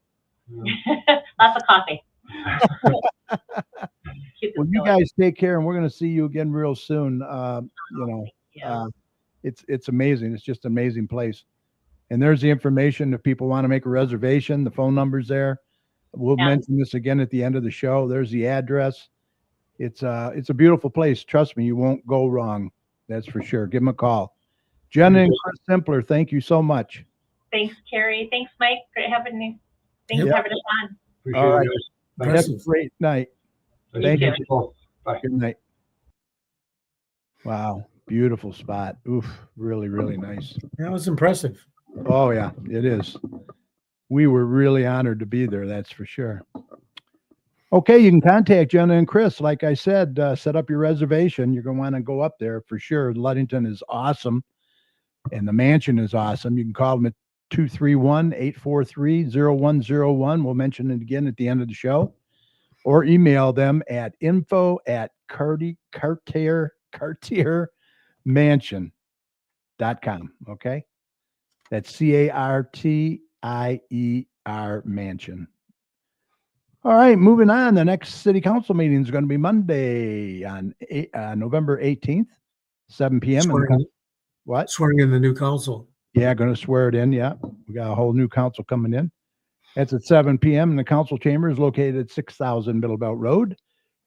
Lots of coffee. Well, you guys take care, and we're going to see you again real soon. It's amazing. It's just an amazing place. And there's the information if people want to make a reservation. The phone number's there. We'll mention this again at the end of the show. There's the address. It's a beautiful place. Trust me, you won't go wrong. That's for sure. Give them a call. Jen and Chris Simpler, thank you so much. Thanks, Carrie. Thanks, Mike. Great having you. Thanks for having us on. Appreciate All right. it. Have a great night. Thank you. Bye. Good night. Wow. Beautiful spot. Oof. Really, really nice. That was impressive. Oh, yeah, it is. We were really honored to be there. That's for sure. Okay, you can contact Jenna and Chris. Like I said, set up your reservation. You're going to want to go up there for sure. Ludington is awesome, and the mansion is awesome. You can call them at 231-843-0101. We'll mention it again at the end of the show. Or email them at info@cartiermansion.com. Okay? That's CARTIER mansion. All right, moving on. The next city council meeting is going to be Monday on November 18th, 7 p.m. What? Swearing in the new council. Yeah, going to swear it in. Yeah, we got a whole new council coming in. That's at 7 p.m. and the council chamber is located at 6000 Middle Belt Road.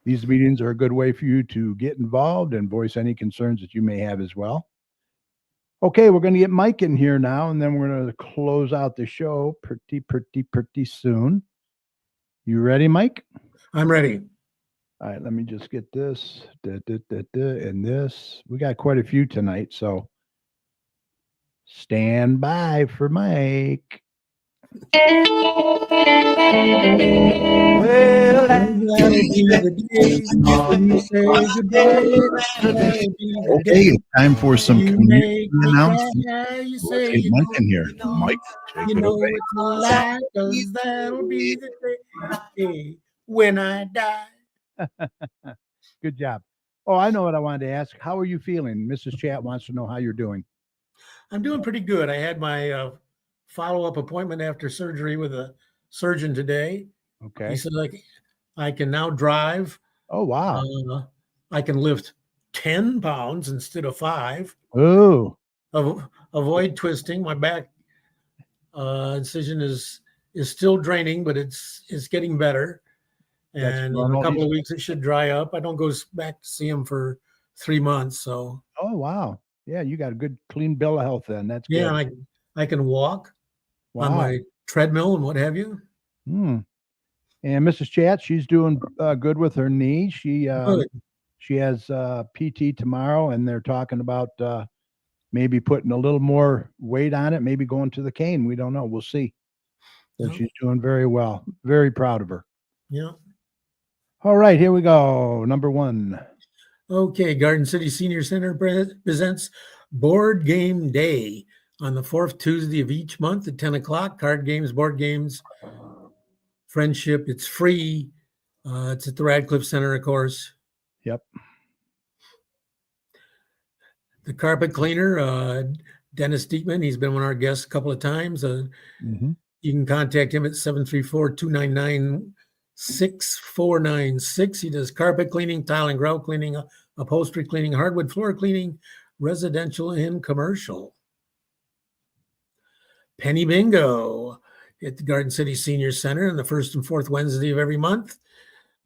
These meetings are a good way for you to get involved and voice any concerns that you may have as well. Okay, we're going to get Mike in here now, and then we're going to close out the show pretty soon. You ready, Mike? I'm ready. All right, let me just get this, and this. We got quite a few tonight, so stand by for Mike. Well, okay, it's time for some community announcements. We'll take Mike in here. Mike, take it away. It's a lie, 'cause that'll be the day when I die. Good job. Oh, I know what I wanted to ask. How are you feeling? Mrs. Chat wants to know how you're doing. I'm doing pretty good. I had my follow-up appointment after surgery with a surgeon today. Okay. He said, I can now drive. Oh, wow. I can lift 10 pounds instead of 5. Oh, Avoid twisting. My back incision is still draining, but it's getting better. That's And in normal. a couple of weeks, it should dry up. I don't go back to see him for 3 months. So oh, wow. Yeah, you got a good, clean bill of health then. That's yeah, good. and I can walk on Wow. my treadmill and what have you. Hmm. And Mrs. Chat, she's doing good with her knee. She Good. she has PT tomorrow, and they're talking about maybe putting a little more weight on it, maybe going to the cane. We don't know. We'll see. But Yeah. she's doing very well. Very proud of her. Yeah. All right, here we go. Number 1. Okay, Garden City Senior Center presents Board Game Day on the 4th Tuesday of each month at 10 o'clock. Card games, board games, friendship. It's free. It's at the Radcliffe Center, of course. Yep. The carpet cleaner, Dennis Diekman, he's been one of our guests a couple of times. Mm-hmm. You can contact him at 734-299-6496. He does carpet cleaning, tile and grout cleaning, upholstery cleaning, hardwood floor cleaning, residential and commercial. Penny Bingo at the Garden City Senior Center on the 1st and 4th Wednesday of every month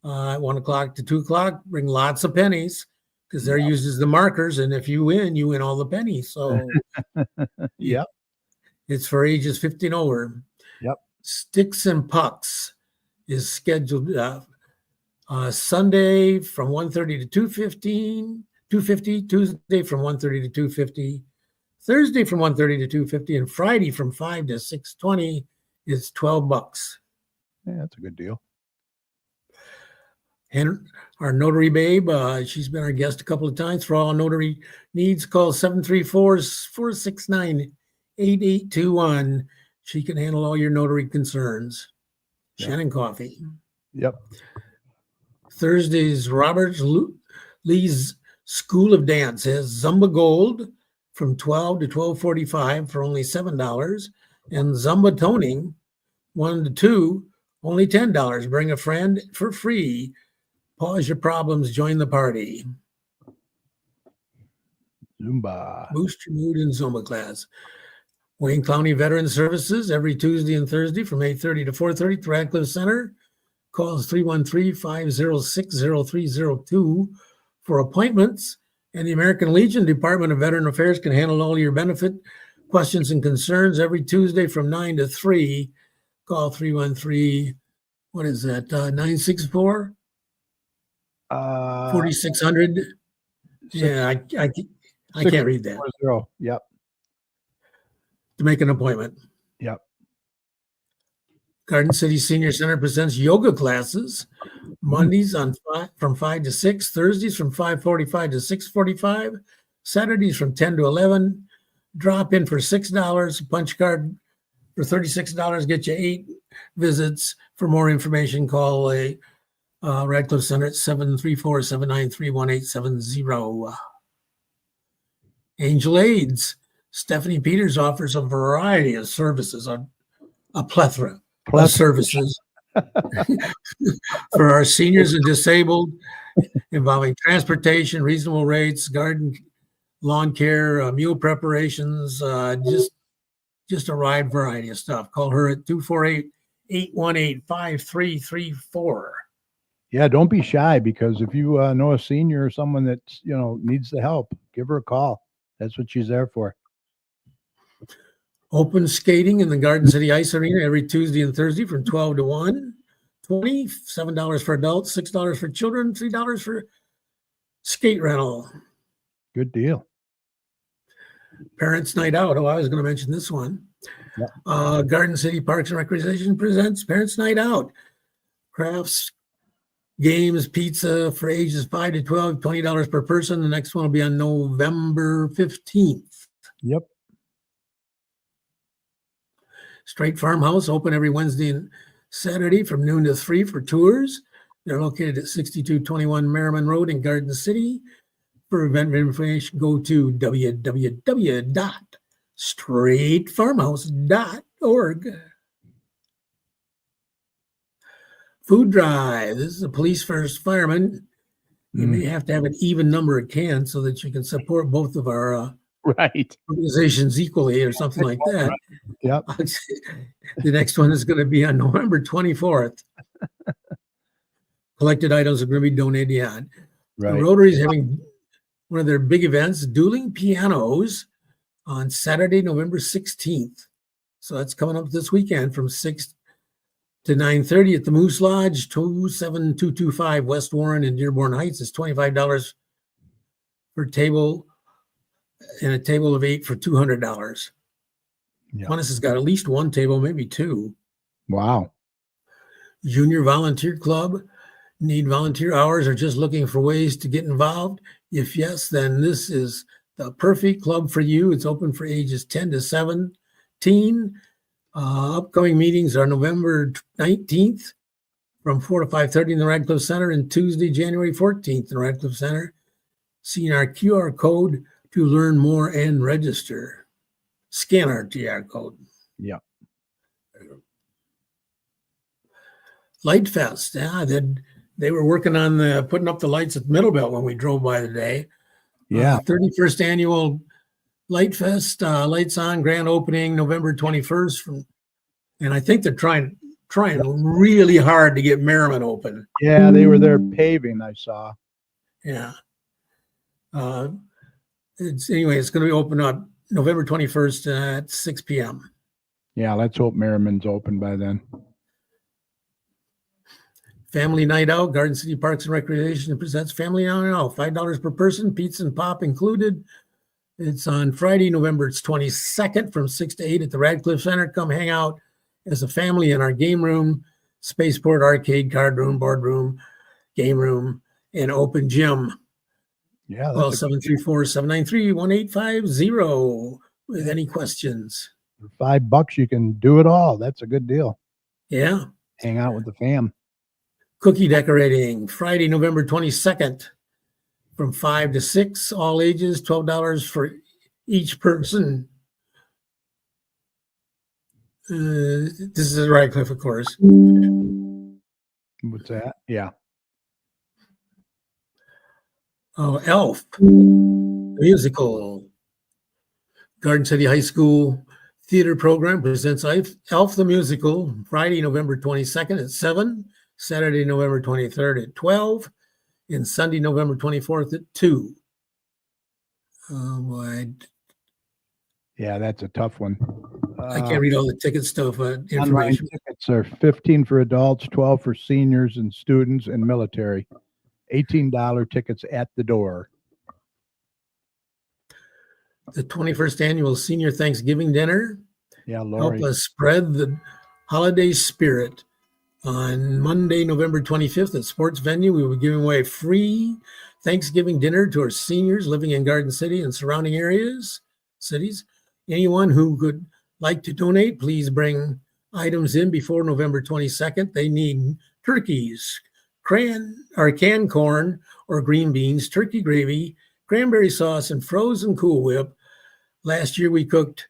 at 1 o'clock to 2 o'clock. Bring lots of pennies because they're used as the markers. And if you win all the pennies. So Yep. it's for ages 15 over. Yep. Sticks and Pucks is scheduled Sunday from 1:30 to 2:50, Tuesday from 1:30 to 2:50, Thursday from 1:30 to 2:50, and Friday from 5 to 6:20 is $12. Yeah, that's a good deal. And our notary babe, she's been our guest a couple of times. For all notary needs, call 734-469-8821. She can handle all your notary concerns. Yep. Shannon Coffee. Yep. Thursdays, Robert Lee's School of Dance has Zumba Gold from 12 to 12:45 for only $7, and Zumba Toning 1 to 2, only $10. Bring a friend for free. Pause your problems, join the party. Zumba. Boost your mood in Zumba class. Wayne County Veteran Services every Tuesday and Thursday from 8:30 to 4:30 at the Radcliffe Center. Calls 313-506-0302 for appointments. And the American Legion Department of Veteran Affairs can handle all your benefit questions and concerns every Tuesday from 9 to 3. Call 313, what is that, 964? 4600. Yeah, I can't read that. 40. Yep. To make an appointment. Yep. Garden City Senior Center presents yoga classes Mondays from 5 to 6, Thursdays from 5:45 to 6:45, Saturdays from 10 to 11. Drop in for $6. Punch card for $36 get you 8 visits. For more information, call Radcliffe Center at 734-793-1870. Angel Aids. Stephanie Peters offers a variety of services, a plethora of services for our seniors and disabled, involving transportation, reasonable rates, garden, lawn care, meal preparations, just a wide variety of stuff. Call her at 248-818-5334. Yeah, don't be shy, because if you know a senior or someone that needs the help, give her a call. That's what she's there for. Open skating in the Garden City Ice Arena every Tuesday and Thursday from 12 to 1. $7 for adults, $6 for children, $3 for skate rental. Good deal. Parents Night Out. Oh, I was going to mention this one. Yep. Garden City Parks and Recreation presents Parents Night Out. Crafts, games, pizza for ages 5 to 12, $20 per person. The next one will be on November 15th. Yep. Straight Farmhouse, open every Wednesday and Saturday from noon to 3 for tours. They're located at 6221 Merriman Road in Garden City. For event information, go to www.straightfarmhouse.org. Food drive. This is a police first fireman. You may have to have an even number of cans so that you can support both of our Right. organizations equally or something like that. Yep. The next one is going to be on November 24th. Collected items are going to be donated on. Right. The Rotary is having one of their big events, Dueling Pianos, on Saturday, November 16th. So that's coming up this weekend from 6 to 9:30 at the Moose Lodge, 27225 West Warren in Dearborn Heights. It's $25 per table and a table of 8 for $200. Yeah. Honest has got at least one table, maybe two. Wow. Junior Volunteer Club. Need volunteer hours or just looking for ways to get involved? If yes, then this is the perfect club for you. It's open for ages 10 to 17. Upcoming meetings are November 19th from 4 to 5:30 in the Radcliffe Center and Tuesday, January 14th in the Radcliffe Center. See our QR code to learn more and register. Scan our QR code. Yeah. Light Fest. Yeah, they were working on putting up the lights at Middlebelt when we drove by today. Yeah. 31st annual Light Fest, lights on, grand opening November 21st. And I think they're trying really hard to get Merriman open. Yeah, they were there paving, I saw. Yeah. It's going to be open up November 21st at 6 p.m. Yeah, let's hope Merriman's open by then. Family Night Out, Garden City Parks and Recreation presents Family Night Out, $5 per person, pizza and pop included. It's on Friday, November 22nd from 6 to 8 at the Radcliffe Center. Come hang out as a family in our game room, spaceport, arcade, card room, board room, game room, and open gym. Yeah. Well, 734-793-1850 with any questions. For $5, you can do it all. That's a good deal. Yeah. Hang out with the fam. Cookie decorating, Friday, November 22nd from 5 to 6, all ages, $12 for each person. This is at Radcliffe, of course. What's that? Yeah. Oh, Elf, musical. Garden City High School theater program presents Elf the Musical, Friday, November 22nd at 7, Saturday, November 23rd at 12, and Sunday, November 24th at 2. Oh, boy. Yeah, that's a tough one. I can't read all the ticket stuff, Online information. tickets are $15 for adults, $12 for seniors and students and military. $18 tickets at the door. The 21st annual Senior Thanksgiving Dinner. Yeah, Lori. Help us spread the holiday spirit. On Monday, November 25th at Sports Venue, we will be giving away free Thanksgiving dinner to our seniors living in Garden City and surrounding cities. Anyone who could like to donate, please bring items in before November 22nd. They need turkeys, canned corn or green beans, turkey gravy, cranberry sauce, and frozen Cool Whip. Last year, we cooked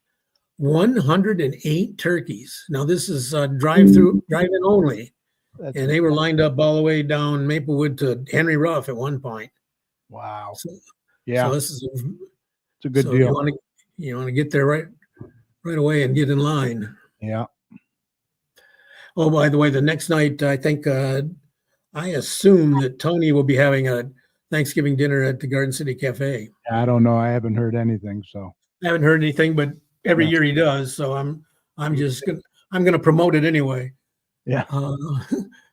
108 turkeys. Now, this is drive-in only. And they were lined up all the way down Maplewood to Henry Ruff at one point. Wow. So it's this is a good deal. You want to get there right away and get in line. Yeah. Oh, by the way, the next night, I think I assume that Tony will be having a Thanksgiving dinner at the Garden City Cafe. I don't know. I haven't heard anything, so. I haven't heard anything, but every year he does. So I'm gonna promote it anyway. Yeah.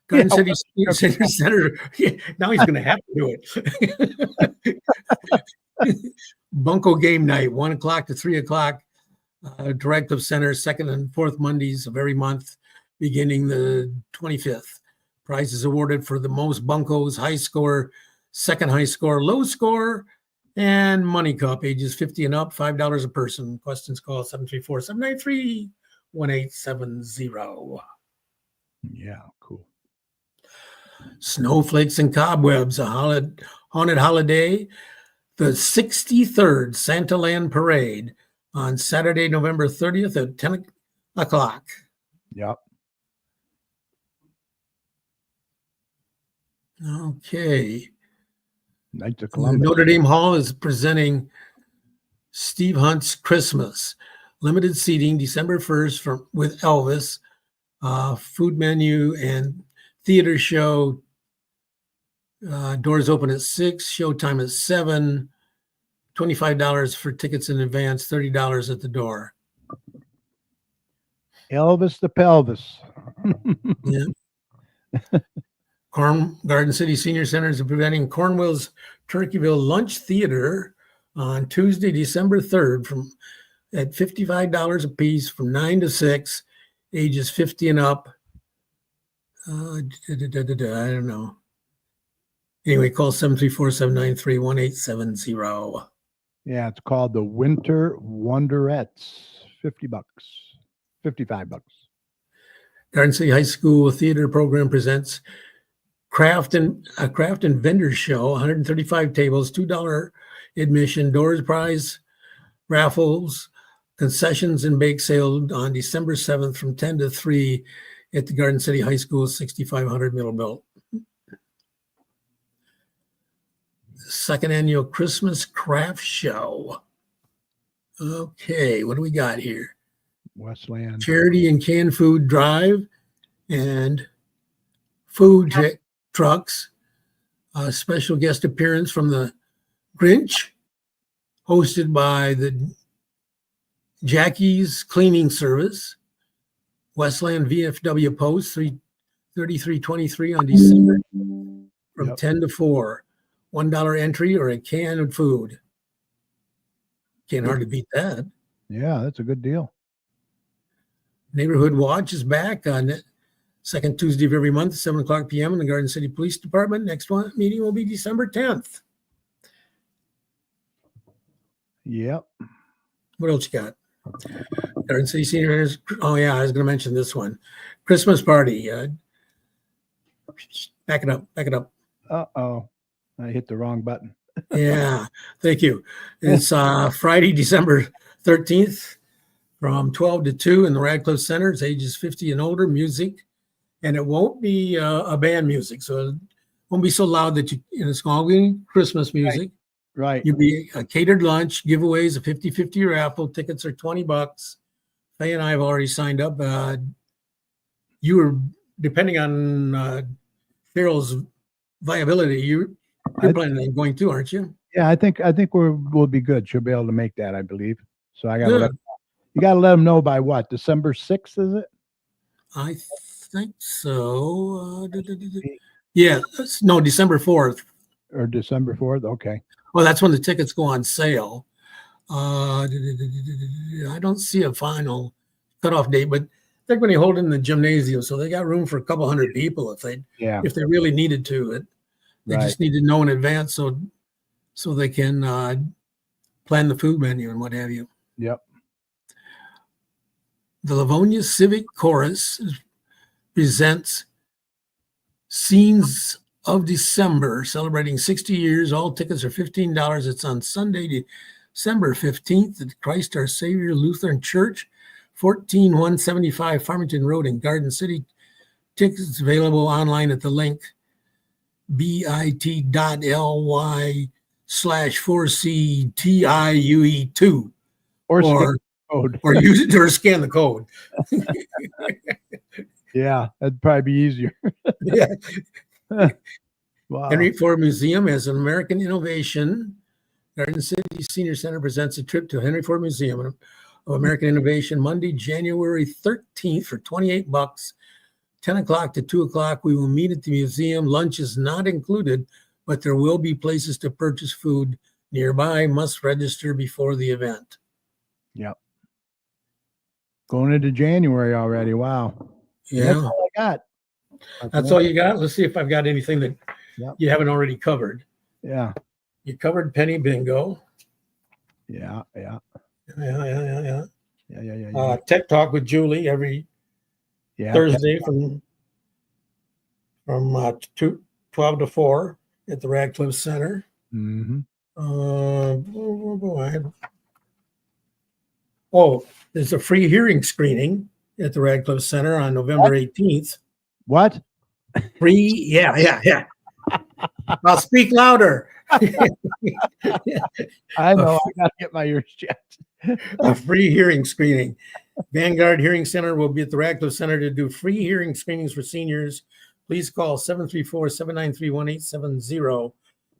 Garden City Senior Center. Now he's gonna have to do it. Bunko game night, 1 o'clock to 3 o'clock. Directive Center, second and fourth Mondays of every month, beginning the 25th. Prizes awarded for the most bunkos, high score, second high score, low score, and money cup, ages 50 and up, $5 a person. Questions, call 734-793-1870. Yeah, cool. Snowflakes and Cobwebs, a haunted holiday. The 63rd Santaland Parade on Saturday, November 30th at 10 o'clock. Yep. Okay. Knights of Columbus. Notre Dame Hall is presenting Steve Hunt's Christmas. Limited seating December 1st with Elvis, food menu and theater show. Doors open at 6, showtime at 7, $25 for tickets in advance, $30 at the door. Elvis the pelvis. Yeah. Garden City Senior Center is presenting Cornwall's Turkeyville Lunch Theater on Tuesday, December 3rd at $55 a piece from 9 to 6, ages 50 and up. I don't know. Anyway, call 734-793-1870. Yeah, it's called the Winter Wonderettes. $50. $55. Garden City High School Theater Program presents Craft and Vendor Show, 135 tables, $2 admission, doors prize, raffles, concessions, and bake sale on December 7th from 10 to 3 at the Garden City High School, 6500 Middlebelt. Second annual Christmas Craft Show. Okay, what do we got here? Westland. Charity and canned food drive and food trucks. A special guest appearance from the Grinch, hosted by the Jackie's Cleaning Service. Westland VFW Post 3323 on December from 10 to 4. $1 entry or a can of food. Can't hardly beat that. Yeah, that's a good deal. Neighborhood Watch is back on second Tuesday of every month, 7 o'clock p.m. in the Garden City Police Department. Next meeting will be December 10th. Yep. What else you got? Garden City Seniors. Oh, yeah, I was going to mention this one. Christmas party. Back it up. Uh-oh. I hit the wrong button. Yeah, thank you. It's Friday, December 13th from 12 to 2 in the Radcliffe Center. It's ages 50 and older, music. And it won't be a band music, so it won't be so loud that it's all be Christmas music. Right. You'll be a catered lunch, giveaways, a 50-50 raffle. Tickets are $20. Faye and I have already signed up. You were, depending on Farrell's viability, you're planning on going too, aren't you? Yeah, I think we'll be good. She'll be able to make that, I believe. So you got to let them know by what? December 6th, is it? I think so. Yeah, no, December 4th. Or December 4th? Okay. Well, that's when the tickets go on sale. I don't see a final cutoff date, but they're going to hold it in the gymnasium, so they got room for a couple hundred people if they really needed to. They just need to know in advance so they can plan the food menu and what have you. Yep. The Livonia Civic Chorus presents Scenes of December, celebrating 60 years. All tickets are $15. It's on Sunday, December 15th at Christ Our Savior Lutheran Church, 14175 Farmington Road in Garden City. Tickets available online at the link bit.ly/4CTIUE2 or scan the code. Yeah, that'd probably be easier. Yeah. Wow. Henry Ford Museum as an American innovation. Garden City Senior Center presents a trip to Henry Ford Museum of American Innovation Monday, January 13th for $28. 10 o'clock to 2 o'clock. We will meet at the museum. Lunch is not included, but there will be places to purchase food nearby. Must register before the event. Yep. Going into January already. Wow. Yeah. That's all I got. That's all you got? Let's see if I've got anything that you haven't already covered. Yeah. You covered Penny Bingo. Yeah. Yeah. Tech Talk with Julie every Thursday from 12 to 4 at the Radcliffe Center. Mm-hmm. There's a free hearing screening at the Radcliffe Center on November 18th. What? Free, yeah. I'll speak louder. I know. I got to get my ears checked. A free hearing screening. Vanguard Hearing Center will be at the Radcliffe Center to do free hearing screenings for seniors. Please call 734-793-1870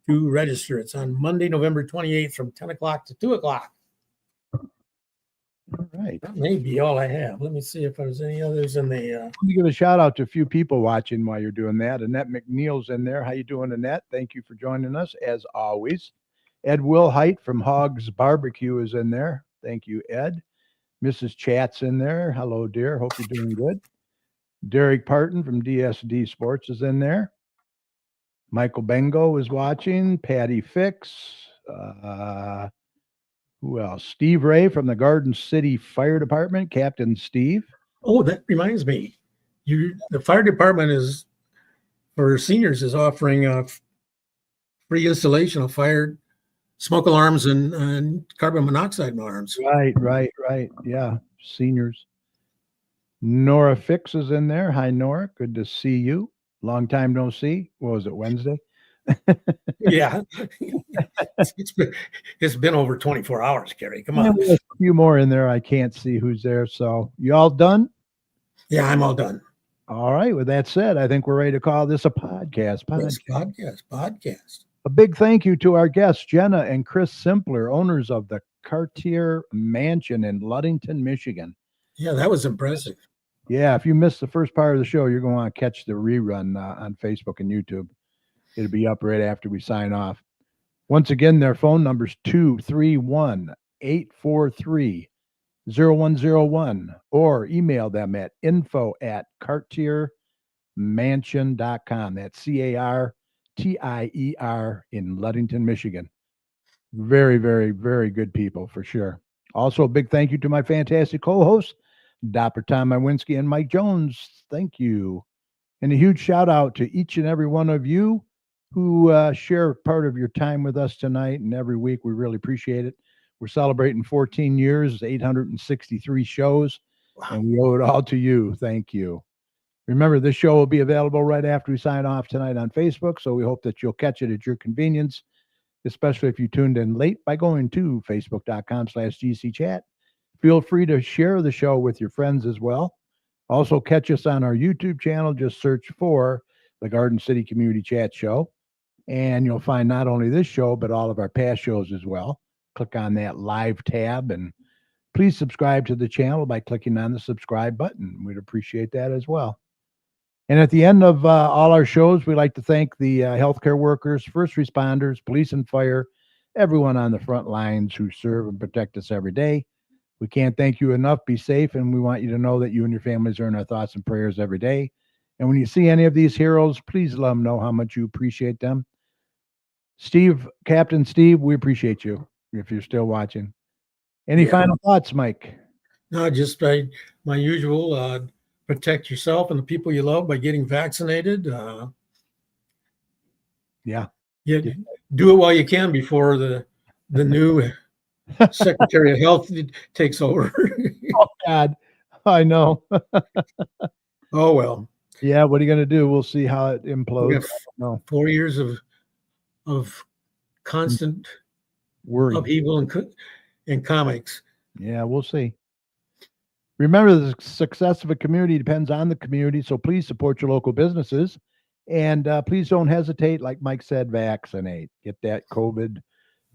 to register. It's on Monday, November 28th from 10 o'clock to 2 o'clock. All right. That may be all I have. Let me see if there's any others in the. Let me give a shout out to a few people watching while you're doing that. Annette McNeil's in there. How you doing, Annette? Thank you for joining us, as always. Ed Wilhite from Hogs Barbecue is in there. Thank you, Ed. Mrs. Chat's in there. Hello, dear. Hope you're doing good. Derek Parton from DSD Sports is in there. Michael Bengo is watching. Patty Fix. Who else? Steve Ray from the Garden City Fire Department. Captain Steve. Oh, that reminds me. The fire department is, for seniors, is offering a free installation of fire smoke alarms and carbon monoxide alarms. Right. Yeah, seniors. Nora Fix is in there. Hi, Nora. Good to see you. Long time no see. What was it, Wednesday? Yeah. it's been over 24 hours, Gary. Come on. There's a few more in there. I can't see who's there. So you all done? Yeah, I'm all done. All right. With that said, I think we're ready to call this a podcast. Podcast. A big thank you to our guests, Jenna and Chris Simpler, owners of the Cartier Mansion in Ludington, Michigan. Yeah, that was impressive. Yeah, if you missed the first part of the show, you're going to want to catch the rerun on Facebook and YouTube. It'll be up right after we sign off. Once again, their phone number's 231-843-0101 or email them at info@cartiermansion.com. That's CARTIER in Ludington, Michigan. Very, very, very good people for sure. Also, a big thank you to my fantastic co-hosts, Dr. Tom Iwinski and Mike Jones. Thank you. And a huge shout out to each and every one of you who share part of your time with us tonight and every week. We really appreciate it. We're celebrating 14 years, 863 shows, and we owe it all to you. Thank you. Remember, this show will be available right after we sign off tonight on Facebook, so we hope that you'll catch it at your convenience, especially if you tuned in late by going to facebook.com/GCChat. Feel free to share the show with your friends as well. Also, catch us on our YouTube channel. Just search for the Garden City Community Chat Show, and you'll find not only this show, but all of our past shows as well. Click on that live tab, and please subscribe to the channel by clicking on the subscribe button. We'd appreciate that as well. And at the end of all our shows, we like to thank the healthcare workers, first responders, police and fire, everyone on the front lines who serve and protect us every day. We can't thank you enough. Be safe, and we want you to know that you and your families are in our thoughts and prayers every day. And when you see any of these heroes, please let them know how much you appreciate them. Steve, Captain Steve, we appreciate you if you're still watching. Any final thoughts, Mike? No, just my usual, protect yourself and the people you love by getting vaccinated. Yeah. Do it while you can before the new Secretary of Health takes over. Oh, God. I know. Oh, well. Yeah, what are you going to do? We'll see how it implodes. No. 4 years of constant worry, upheaval and comics. Yeah, we'll see. Remember, the success of a community depends on the community, so please support your local businesses. And please don't hesitate, like Mike said, vaccinate. Get that COVID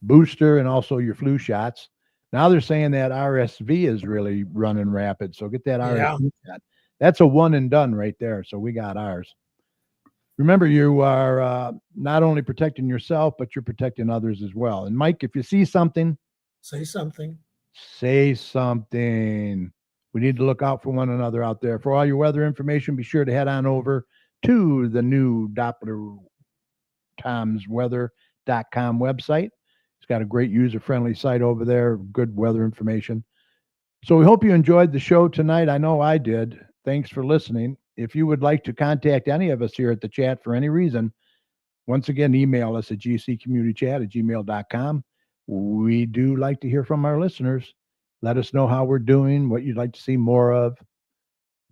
booster and also your flu shots. Now they're saying that RSV is really running rapid, so get that RSV shot. That's a one and done right there, so we got ours. Remember, you are not only protecting yourself, but you're protecting others as well. And Mike, if you see something, say something. Say something. We need to look out for one another out there. For all your weather information, be sure to head on over to the new DopplerTomsWeather.com website. It's got a great user-friendly site over there, good weather information. So we hope you enjoyed the show tonight. I know I did. Thanks for listening. If you would like to contact any of us here at the chat for any reason, once again, email us at gccommunitychat@gmail.com. We do like to hear from our listeners. Let us know how we're doing, what you'd like to see more of.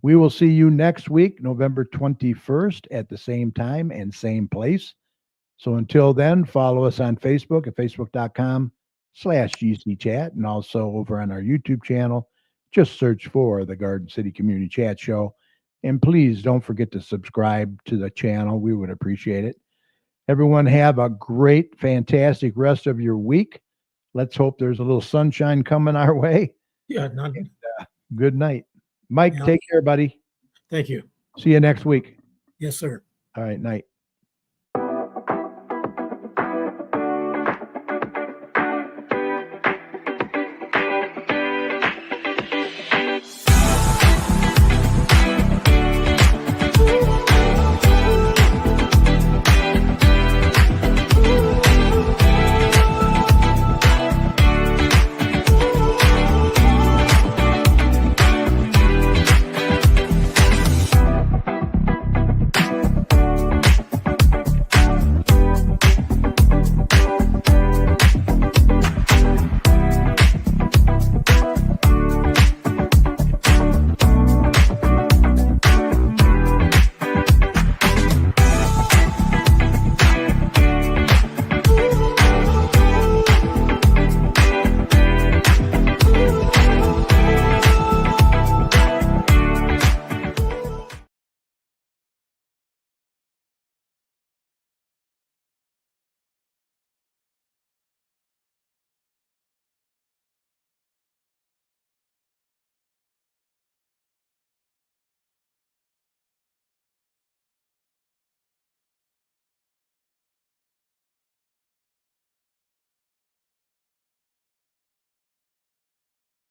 We will see you next week, November 21st at the same time and same place. So until then, follow us on Facebook at facebook.com/GCChat and also over on our YouTube channel. Just search for the Garden City Community Chat Show. And please don't forget to subscribe to the channel. We would appreciate it. Everyone have a great, fantastic rest of your week. Let's hope there's a little sunshine coming our way. Yeah, Good night. Mike, Yeah. take care, buddy. Thank you. See you next week. Yes, sir. All right, night.